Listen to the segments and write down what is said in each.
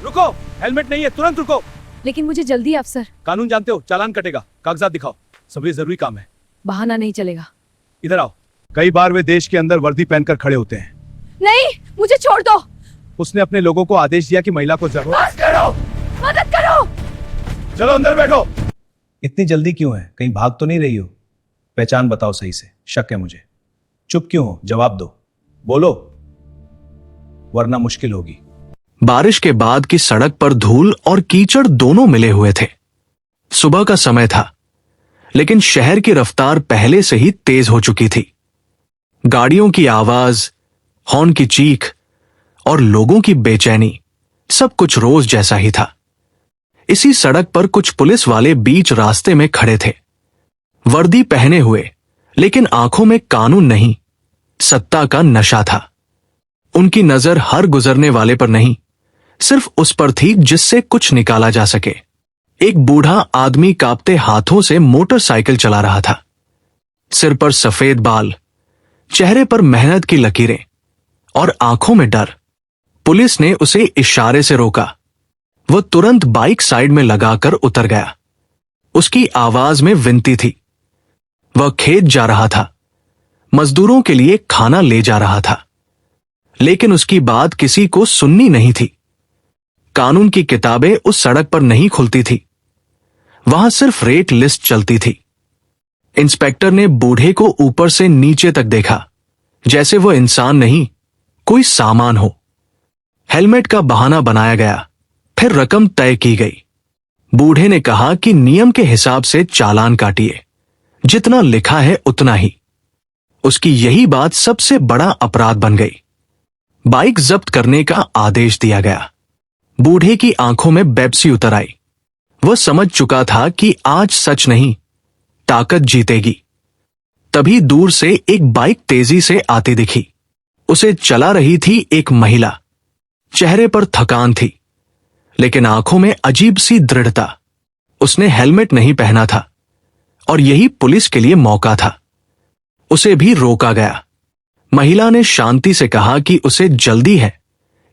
रुको, हेलमेट नहीं है, तुरंत रुको। लेकिन मुझे जल्दी है अफसर। कानून जानते हो, चालान कटेगा। कागजात दिखाओ, सभी जरूरी काम है। बहाना नहीं चलेगा। इधर आओ। कई बार वे देश के अंदर वर्दी पहनकर खड़े होते हैं। नहीं, मुझे छोड़ दो। उसने अपने लोगों को आदेश दिया कि महिला को जरूर मदद करो। चलो अंदर बैठो। इतनी जल्दी क्यों है? कहीं भाग तो नहीं रही हो? पहचान बताओ सही से, शक है मुझे। चुप क्यों हो? जवाब दो, बोलो, वरना मुश्किल होगी। बारिश के बाद की सड़क पर धूल और कीचड़ दोनों मिले हुए थे। सुबह का समय था, लेकिन शहर की रफ्तार पहले से ही तेज हो चुकी थी। गाड़ियों की आवाज, हॉर्न की चीख और लोगों की बेचैनी, सब कुछ रोज जैसा ही था। इसी सड़क पर कुछ पुलिस वाले बीच रास्ते में खड़े थे, वर्दी पहने हुए, लेकिन आंखों में कानून नहीं, सत्ता का नशा था। उनकी नजर हर गुजरने वाले पर नहीं, सिर्फ उस पर थी जिससे कुछ निकाला जा सके। एक बूढ़ा आदमी कांपते हाथों से मोटरसाइकिल चला रहा था। सिर पर सफेद बाल, चेहरे पर मेहनत की लकीरें और आंखों में डर। पुलिस ने उसे इशारे से रोका। वो तुरंत बाइक साइड में लगाकर उतर गया। उसकी आवाज में विनती थी। वह खेत जा रहा था, मजदूरों के लिए खाना ले जा रहा था, लेकिन उसकी बात किसी को सुननी नहीं थी। कानून की किताबें उस सड़क पर नहीं खुलती थी, वहां सिर्फ रेट लिस्ट चलती थी। इंस्पेक्टर ने बूढ़े को ऊपर से नीचे तक देखा, जैसे वो इंसान नहीं, कोई सामान हो। हेलमेट का बहाना बनाया गया, फिर रकम तय की गई। बूढ़े ने कहा कि नियम के हिसाब से चालान काटिए, जितना लिखा है उतना ही। उसकी यही बात सबसे बड़ा अपराध बन गई। बाइक जब्त करने का आदेश दिया गया। बूढ़े की आंखों में बेपसी उतर आई। वह समझ चुका था कि आज सच नहीं, ताकत जीतेगी। तभी दूर से एक बाइक तेजी से आती दिखी। उसे चला रही थी एक महिला। चेहरे पर थकान थी, लेकिन आंखों में अजीब सी दृढ़ता। उसने हेलमेट नहीं पहना था, और यही पुलिस के लिए मौका था। उसे भी रोका गया। महिला ने शांति से कहा कि उसे जल्दी है,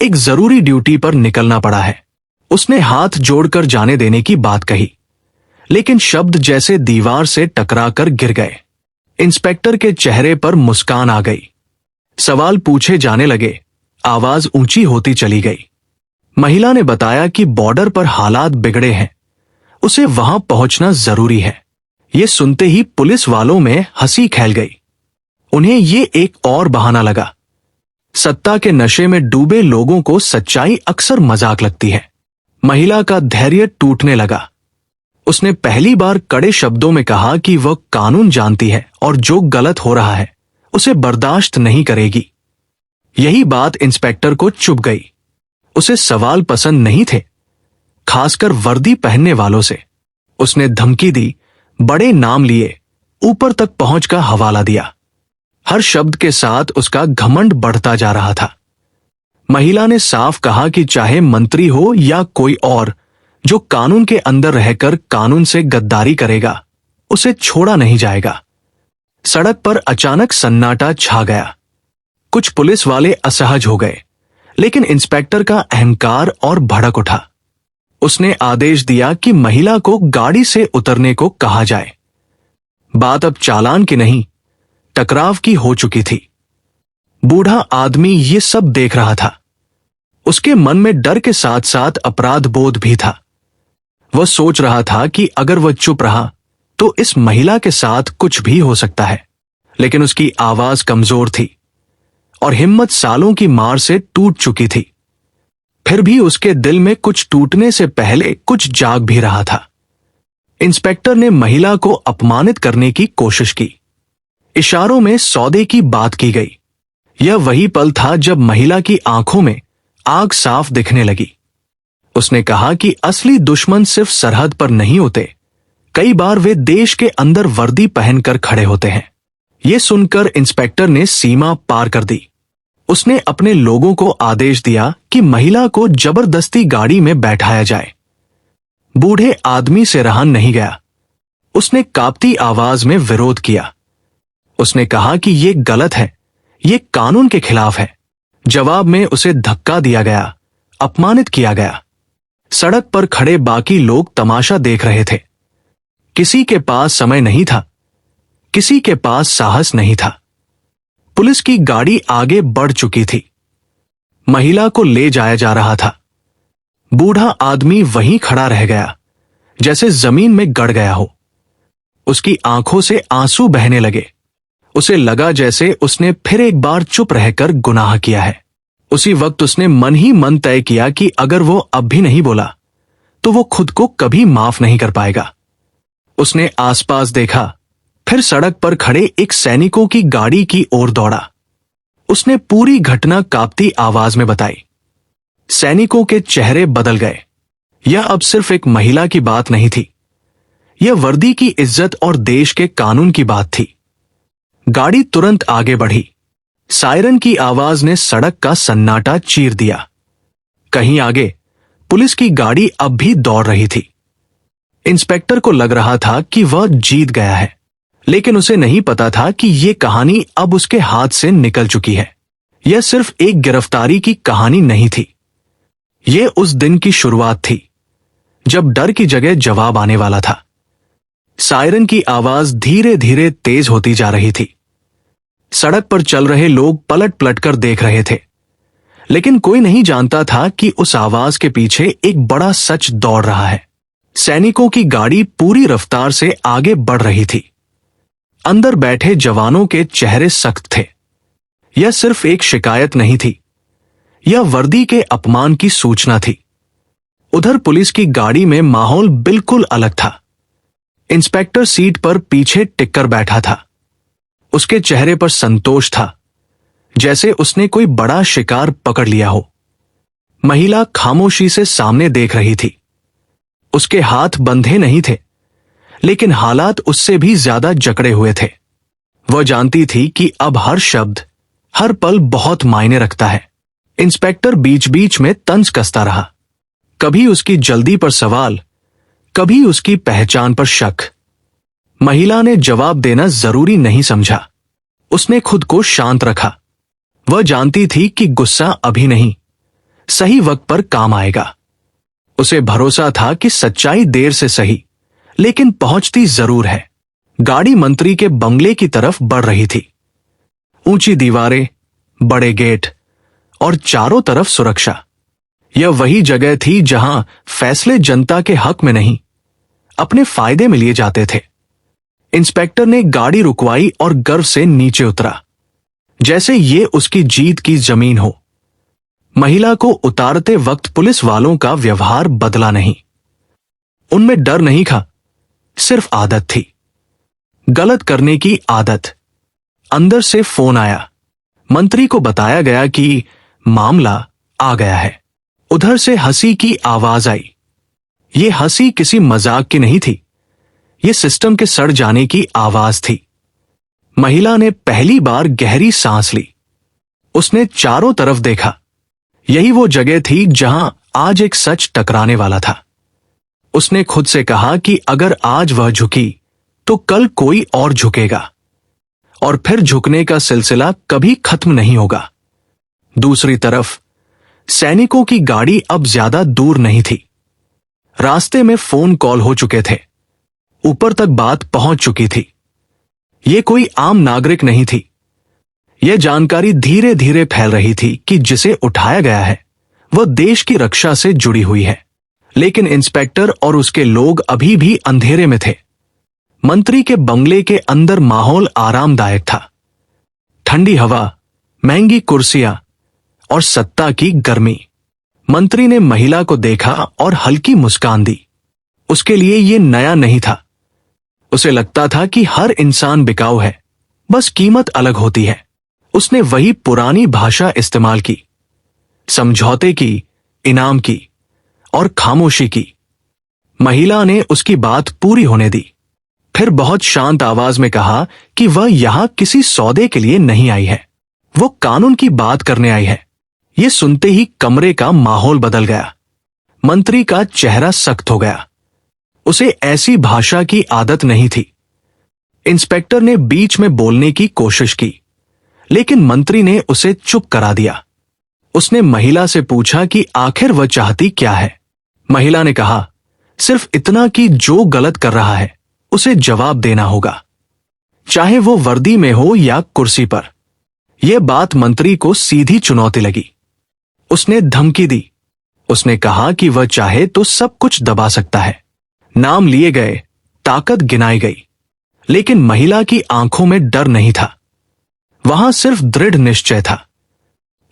एक जरूरी ड्यूटी पर निकलना पड़ा है। उसने हाथ जोड़कर जाने देने की बात कही, लेकिन शब्द जैसे दीवार से टकराकर गिर गए। इंस्पेक्टर के चेहरे पर मुस्कान आ गई। सवाल पूछे जाने लगे, आवाज ऊंची होती चली गई। महिला ने बताया कि बॉर्डर पर हालात बिगड़े हैं, उसे वहां पहुंचना जरूरी है। यह सुनते ही पुलिस वालों में हंसी खेल गई। उन्हें ये एक और बहाना लगा। सत्ता के नशे में डूबे लोगों को सच्चाई अक्सर मजाक लगती है। महिला का धैर्य टूटने लगा। उसने पहली बार कड़े शब्दों में कहा कि वह कानून जानती है और जो गलत हो रहा है उसे बर्दाश्त नहीं करेगी। यही बात इंस्पेक्टर को चुभ गई। उसे सवाल पसंद नहीं थे, खासकर वर्दी पहनने वालों से। उसने धमकी दी, बड़े नाम लिए, ऊपर तक पहुंचकर हवाला दिया। हर शब्द के साथ उसका घमंड बढ़ता जा रहा था। महिला ने साफ कहा कि चाहे मंत्री हो या कोई और, जो कानून के अंदर रहकर कानून से गद्दारी करेगा, उसे छोड़ा नहीं जाएगा। सड़क पर अचानक सन्नाटा छा गया। कुछ पुलिस वाले असहज हो गए, लेकिन इंस्पेक्टर का अहंकार और भड़क उठा। उसने आदेश दिया कि महिला को गाड़ी से उतरने को कहा जाए। बात अब चालान की नहीं, टकराव की हो चुकी थी। बूढ़ा आदमी ये सब देख रहा था। उसके मन में डर के साथ साथ अपराध बोध भी था। वह सोच रहा था कि अगर वह चुप रहा तो इस महिला के साथ कुछ भी हो सकता है। लेकिन उसकी आवाज कमजोर थी और हिम्मत सालों की मार से टूट चुकी थी। फिर भी उसके दिल में कुछ टूटने से पहले कुछ जाग भी रहा था। इंस्पेक्टर ने महिला को अपमानित करने की कोशिश की। इशारों में सौदे की बात की गई। यह वही पल था जब महिला की आंखों में आग साफ दिखने लगी। उसने कहा कि असली दुश्मन सिर्फ सरहद पर नहीं होते, कई बार वे देश के अंदर वर्दी पहनकर खड़े होते हैं। यह सुनकर इंस्पेक्टर ने सीमा पार कर दी। उसने अपने लोगों को आदेश दिया कि महिला को जबरदस्ती गाड़ी में बैठाया जाए। बूढ़े आदमी से रहा नहीं गया। उसने कांपती आवाज में विरोध किया। उसने कहा कि यह गलत है, यह कानून के खिलाफ है। जवाब में उसे धक्का दिया गया, अपमानित किया गया। सड़क पर खड़े बाकी लोग तमाशा देख रहे थे। किसी के पास समय नहीं था, किसी के पास साहस नहीं था। पुलिस की गाड़ी आगे बढ़ चुकी थी। महिला को ले जाया जा रहा था। बूढ़ा आदमी वहीं खड़ा रह गया, जैसे जमीन में गड़ गया हो। उसकी आंखों से आंसू बहने लगे। उसे लगा जैसे उसने फिर एक बार चुप रहकर गुनाह किया है। उसी वक्त उसने मन ही मन तय किया कि अगर वो अब भी नहीं बोला तो वो खुद को कभी माफ नहीं कर पाएगा। उसने आसपास देखा, फिर सड़क पर खड़े एक सैनिकों की गाड़ी की ओर दौड़ा। उसने पूरी घटना कांपती आवाज में बताई। सैनिकों के चेहरे बदल गए। यह अब सिर्फ एक महिला की बात नहीं थी, यह वर्दी की इज्जत और देश के कानून की बात थी। गाड़ी तुरंत आगे बढ़ी। सायरन की आवाज ने सड़क का सन्नाटा चीर दिया। कहीं आगे पुलिस की गाड़ी अब भी दौड़ रही थी। इंस्पेक्टर को लग रहा था कि वह जीत गया है, लेकिन उसे नहीं पता था कि यह कहानी अब उसके हाथ से निकल चुकी है। यह सिर्फ एक गिरफ्तारी की कहानी नहीं थी, यह उस दिन की शुरुआत थी जब डर की जगह जवाब आने वाला था। सायरन की आवाज धीरे धीरे तेज होती जा रही थी। सड़क पर चल रहे लोग पलट पलट कर देख रहे थे, लेकिन कोई नहीं जानता था कि उस आवाज के पीछे एक बड़ा सच दौड़ रहा है। सैनिकों की गाड़ी पूरी रफ्तार से आगे बढ़ रही थी। अंदर बैठे जवानों के चेहरे सख्त थे। यह सिर्फ एक शिकायत नहीं थी, यह वर्दी के अपमान की सूचना थी। उधर पुलिस की गाड़ी में माहौल बिल्कुल अलग था। इंस्पेक्टर सीट पर पीछे टिककर बैठा था। उसके चेहरे पर संतोष था, जैसे उसने कोई बड़ा शिकार पकड़ लिया हो। महिला खामोशी से सामने देख रही थी। उसके हाथ बंधे नहीं थे, लेकिन हालात उससे भी ज्यादा जकड़े हुए थे। वह जानती थी कि अब हर शब्द, हर पल बहुत मायने रखता है। इंस्पेक्टर बीच बीच में तंज कसता रहा। कभी उसकी जल्दी पर सवाल, कभी उसकी पहचान पर शक। महिला ने जवाब देना जरूरी नहीं समझा। उसने खुद को शांत रखा। वह जानती थी कि गुस्सा अभी नहीं, सही वक्त पर काम आएगा। उसे भरोसा था कि सच्चाई देर से सही, लेकिन पहुंचती जरूर है। गाड़ी मंत्री के बंगले की तरफ बढ़ रही थी। ऊंची दीवारें, बड़े गेट और चारों तरफ सुरक्षा। यह वही जगह थी जहां फैसले जनता के हक में नहीं, अपने फायदे में लिए जाते थे। इंस्पेक्टर ने गाड़ी रुकवाई और गर्व से नीचे उतरा, जैसे ये उसकी जीत की जमीन हो। महिला को उतारते वक्त पुलिस वालों का व्यवहार बदला नहीं। उनमें डर नहीं था, सिर्फ आदत थी, गलत करने की आदत। अंदर से फोन आया। मंत्री को बताया गया कि मामला आ गया है। उधर से हंसी की आवाज आई। ये हंसी किसी मजाक की नहीं थी, ये सिस्टम के सड़ जाने की आवाज थी। महिला ने पहली बार गहरी सांस ली। उसने चारों तरफ देखा। यही वो जगह थी जहां आज एक सच टकराने वाला था। उसने खुद से कहा कि अगर आज वह झुकी तो कल कोई और झुकेगा, और फिर झुकने का सिलसिला कभी खत्म नहीं होगा। दूसरी तरफ सैनिकों की गाड़ी अब ज्यादा दूर नहीं थी। रास्ते में फोन कॉल हो चुके थे, ऊपर तक बात पहुंच चुकी थी। यह कोई आम नागरिक नहीं थी। यह जानकारी धीरे धीरे फैल रही थी कि जिसे उठाया गया है वह देश की रक्षा से जुड़ी हुई है। लेकिन इंस्पेक्टर और उसके लोग अभी भी अंधेरे में थे। मंत्री के बंगले के अंदर माहौल आरामदायक था। ठंडी हवा, महंगी कुर्सियां और सत्ता की गर्मी। मंत्री ने महिला को देखा और हल्की मुस्कान दी। उसके लिए यह नया नहीं था। उसे लगता था कि हर इंसान बिकाऊ है, बस कीमत अलग होती है। उसने वही पुरानी भाषा इस्तेमाल की, समझौते की, इनाम की और खामोशी की। महिला ने उसकी बात पूरी होने दी, फिर बहुत शांत आवाज में कहा कि वह यहां किसी सौदे के लिए नहीं आई है, वो कानून की बात करने आई है। यह सुनते ही कमरे का माहौल बदल गया। मंत्री का चेहरा सख्त हो गया। उसे ऐसी भाषा की आदत नहीं थी। इंस्पेक्टर ने बीच में बोलने की कोशिश की, लेकिन मंत्री ने उसे चुप करा दिया। उसने महिला से पूछा कि आखिर वह चाहती क्या है। महिला ने कहा, सिर्फ इतना कि जो गलत कर रहा है उसे जवाब देना होगा, चाहे वो वर्दी में हो या कुर्सी पर। यह बात मंत्री को सीधी चुनौती लगी। उसने धमकी दी। उसने कहा कि वह चाहे तो सब कुछ दबा सकता है। नाम लिए गए, ताकत गिनाई गई, लेकिन महिला की आंखों में डर नहीं था, वहां सिर्फ दृढ़ निश्चय था।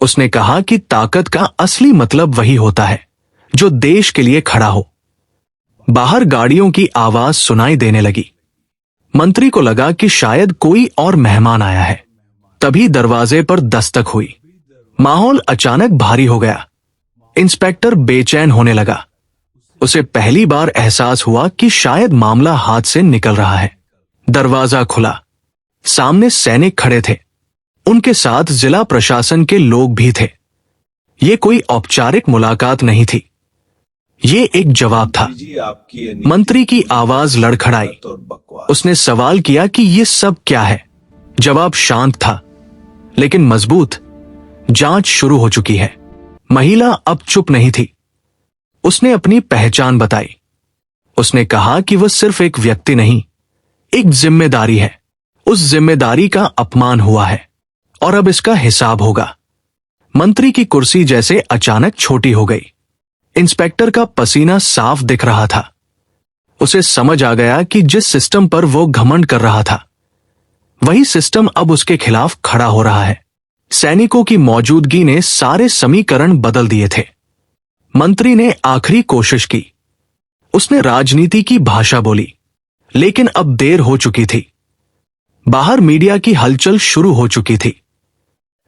उसने कहा कि ताकत का असली मतलब वही होता है जो देश के लिए खड़ा हो। बाहर गाड़ियों की आवाज सुनाई देने लगी। मंत्री को लगा कि शायद कोई और मेहमान आया है। तभी दरवाजे पर दस्तक हुई। माहौल अचानक भारी हो गया। इंस्पेक्टर बेचैन होने लगा। उसे पहली बार एहसास हुआ कि शायद मामला हाथ से निकल रहा है। दरवाजा खुला। सामने सैनिक खड़े थे। उनके साथ जिला प्रशासन के लोग भी थे। ये कोई औपचारिक मुलाकात नहीं थी, ये एक जवाब था। मंत्री की आवाज लड़खड़ाई। उसने सवाल किया कि ये सब क्या है। जवाब शांत था लेकिन मजबूत। जांच शुरू हो चुकी है। महिला अब चुप नहीं थी। उसने अपनी पहचान बताई। उसने कहा कि वह सिर्फ एक व्यक्ति नहीं, एक जिम्मेदारी है। उस जिम्मेदारी का अपमान हुआ है और अब इसका हिसाब होगा। मंत्री की कुर्सी जैसे अचानक छोटी हो गई। इंस्पेक्टर का पसीना साफ दिख रहा था। उसे समझ आ गया कि जिस सिस्टम पर वो घमंड कर रहा था, वही सिस्टम अब उसके खिलाफ खड़ा हो रहा है। सैनिकों की मौजूदगी ने सारे समीकरण बदल दिए थे। मंत्री ने आखिरी कोशिश की। उसने राजनीति की भाषा बोली, लेकिन अब देर हो चुकी थी। बाहर मीडिया की हलचल शुरू हो चुकी थी।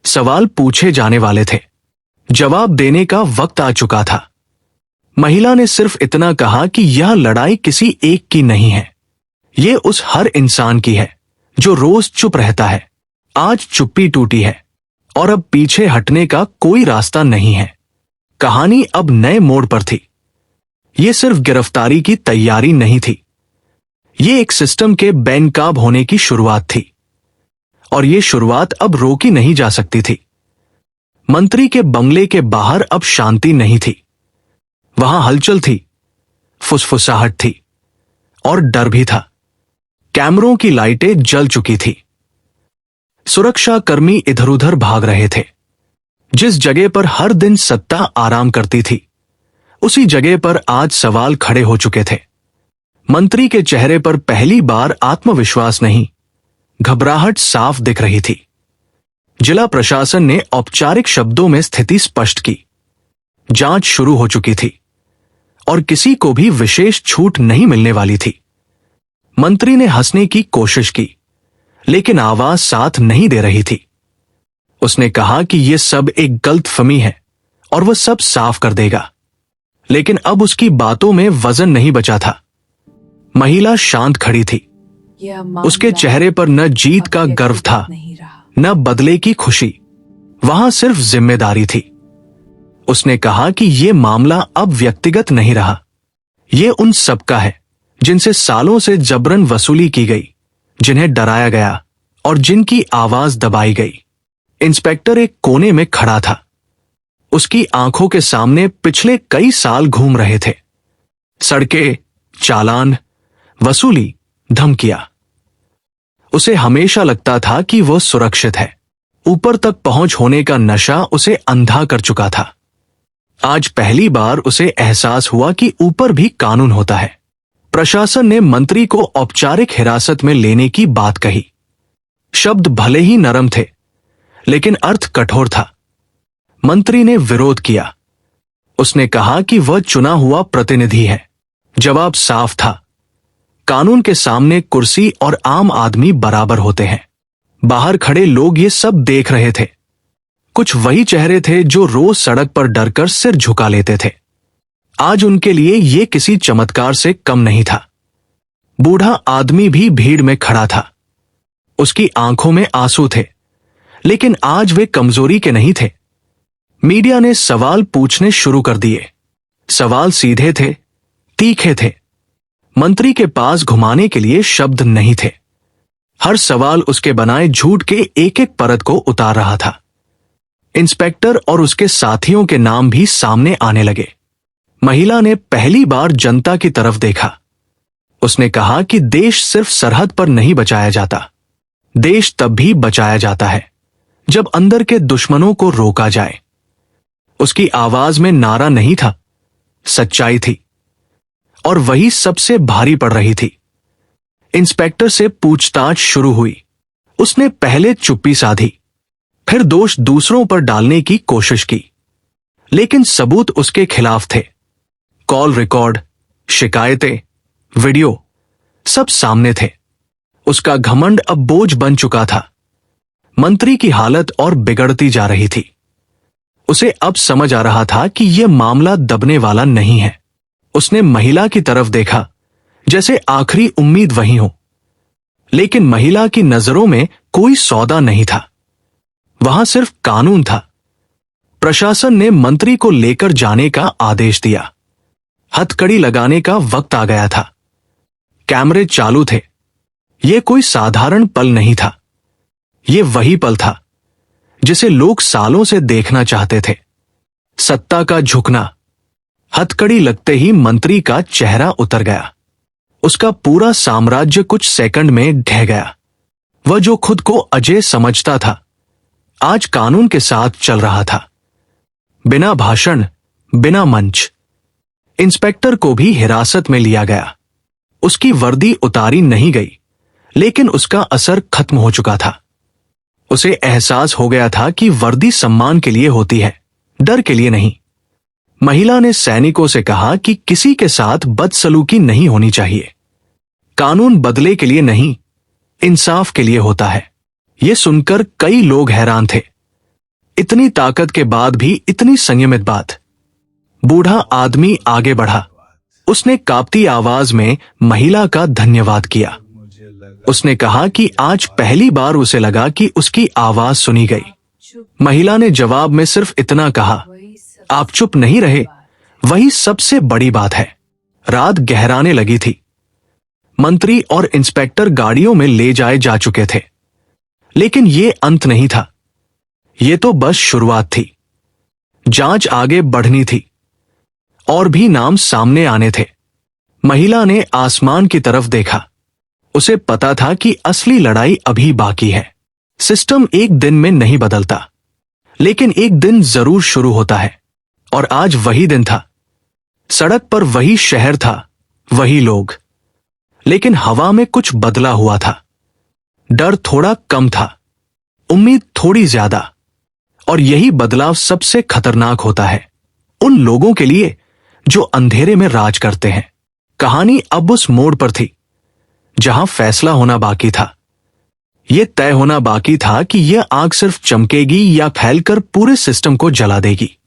सवाल पूछे जाने वाले थे। जवाब देने का वक्त आ चुका था। महिला ने सिर्फ इतना कहा कि यह लड़ाई किसी एक की नहीं है, यह उस हर इंसान की है जो रोज चुप रहता है। आज चुप्पी टूटी है और अब पीछे हटने का कोई रास्ता नहीं है। कहानी अब नए मोड़ पर थी। यह सिर्फ गिरफ्तारी की तैयारी नहीं थी, यह एक सिस्टम के बेनकाब होने की शुरुआत थी और यह शुरुआत अब रोकी नहीं जा सकती थी। मंत्री के बंगले के बाहर अब शांति नहीं थी। वहां हलचल थी, फुसफुसाहट थी और डर भी था। कैमरों की लाइटें जल चुकी थी। सुरक्षा कर्मी इधर उधर भाग रहे थे। जिस जगह पर हर दिन सत्ता आराम करती थी, उसी जगह पर आज सवाल खड़े हो चुके थे। मंत्री के चेहरे पर पहली बार आत्मविश्वास नहीं, घबराहट साफ दिख रही थी। जिला प्रशासन ने औपचारिक शब्दों में स्थिति स्पष्ट की। जांच शुरू हो चुकी थी और किसी को भी विशेष छूट नहीं मिलने वाली थी। मंत्री ने हंसने की कोशिश की, लेकिन आवाज साथ नहीं दे रही थी। उसने कहा कि यह सब एक गलतफहमी है और वह सब साफ कर देगा, लेकिन अब उसकी बातों में वजन नहीं बचा था। महिला शांत खड़ी थी। उसके चेहरे पर न जीत का गर्व था, न बदले की खुशी। वहां सिर्फ जिम्मेदारी थी। उसने कहा कि यह मामला अब व्यक्तिगत नहीं रहा, यह उन सबका है जिनसे सालों से जबरन वसूली की गई, जिन्हें डराया गया और जिनकी आवाज दबाई गई। इंस्पेक्टर एक कोने में खड़ा था। उसकी आंखों के सामने पिछले कई साल घूम रहे थे। सड़कें, चालान, वसूली, धमकियां। उसे हमेशा लगता था कि वह सुरक्षित है। ऊपर तक पहुंच होने का नशा उसे अंधा कर चुका था। आज पहली बार उसे एहसास हुआ कि ऊपर भी कानून होता है। प्रशासन ने मंत्री को औपचारिक हिरासत में लेने की बात कही। शब्द भले ही नरम थे, लेकिन अर्थ कठोर था। मंत्री ने विरोध किया। उसने कहा कि वह चुना हुआ प्रतिनिधि है। जवाब साफ था, कानून के सामने कुर्सी और आम आदमी बराबर होते हैं। बाहर खड़े लोग ये सब देख रहे थे। कुछ वही चेहरे थे जो रोज सड़क पर डरकर सिर झुका लेते थे। आज उनके लिए ये किसी चमत्कार से कम नहीं था। बूढ़ा आदमी भी भीड़ में खड़ा था। उसकी आंखों में आंसू थे, लेकिन आज वे कमजोरी के नहीं थे। मीडिया ने सवाल पूछने शुरू कर दिए। सवाल सीधे थे, तीखे थे। मंत्री के पास घुमाने के लिए शब्द नहीं थे। हर सवाल उसके बनाए झूठ के एक एक परत को उतार रहा था। इंस्पेक्टर और उसके साथियों के नाम भी सामने आने लगे। महिला ने पहली बार जनता की तरफ देखा। उसने कहा कि देश सिर्फ सरहद पर नहीं बचाया जाता, देश तब भी बचाया जाता है जब अंदर के दुश्मनों को रोका जाए। उसकी आवाज में नारा नहीं था, सच्चाई थी, और वही सबसे भारी पड़ रही थी। इंस्पेक्टर से पूछताछ शुरू हुई। उसने पहले चुप्पी साधी, फिर दोष दूसरों पर डालने की कोशिश की, लेकिन सबूत उसके खिलाफ थे। कॉल रिकॉर्ड, शिकायतें, वीडियो, सब सामने थे। उसका घमंड अब बोझ बन चुका था। मंत्री की हालत और बिगड़ती जा रही थी। उसे अब समझ आ रहा था कि यह मामला दबने वाला नहीं है। उसने महिला की तरफ देखा, जैसे आखिरी उम्मीद वही हो, लेकिन महिला की नजरों में कोई सौदा नहीं था। वहां सिर्फ कानून था। प्रशासन ने मंत्री को लेकर जाने का आदेश दिया। हथकड़ी लगाने का वक्त आ गया था। कैमरे चालू थे। यह कोई साधारण पल नहीं था। यह वही पल था जिसे लोग सालों से देखना चाहते थे। सत्ता का झुकना। हथकड़ी लगते ही मंत्री का चेहरा उतर गया। उसका पूरा साम्राज्य कुछ सेकंड में ढह गया। वह जो खुद को अजय समझता था, आज कानून के साथ चल रहा था, बिना भाषण, बिना मंच। इंस्पेक्टर को भी हिरासत में लिया गया। उसकी वर्दी उतारी नहीं गई, लेकिन उसका असर खत्म हो चुका था। उसे एहसास हो गया था कि वर्दी सम्मान के लिए होती है, डर के लिए नहीं। महिला ने सैनिकों से कहा कि किसी के साथ बदसलूकी नहीं होनी चाहिए। कानून बदले के लिए नहीं, इंसाफ के लिए होता है। यह सुनकर कई लोग हैरान थे। इतनी ताकत के बाद भी इतनी संयमित बात। बूढ़ा आदमी आगे बढ़ा। उसने कांपती आवाज में महिला का धन्यवाद किया। उसने कहा कि आज पहली बार उसे लगा कि उसकी आवाज सुनी गई। महिला ने जवाब में सिर्फ इतना कहा, आप चुप नहीं रहे, वही सबसे बड़ी बात है। रात गहराने लगी थी। मंत्री और इंस्पेक्टर गाड़ियों में ले जाए जा चुके थे, लेकिन ये अंत नहीं था। ये तो बस शुरुआत थी। जांच आगे बढ़नी थी। और भी नाम सामने आने थे। महिला ने आसमान की तरफ देखा। उसे पता था कि असली लड़ाई अभी बाकी है। सिस्टम एक दिन में नहीं बदलता, लेकिन एक दिन जरूर शुरू होता है। और आज वही दिन था। सड़क पर वही शहर था, वही लोग, लेकिन हवा में कुछ बदला हुआ था। डर थोड़ा कम था, उम्मीद थोड़ी ज्यादा। और यही बदलाव सबसे खतरनाक होता है उन लोगों के लिए जो अंधेरे में राज करते हैं। कहानी अब उस मोड़ पर थी जहां फैसला होना बाकी था। यह तय होना बाकी था कि यह आग सिर्फ चमकेगी या फैलकर पूरे सिस्टम को जला देगी।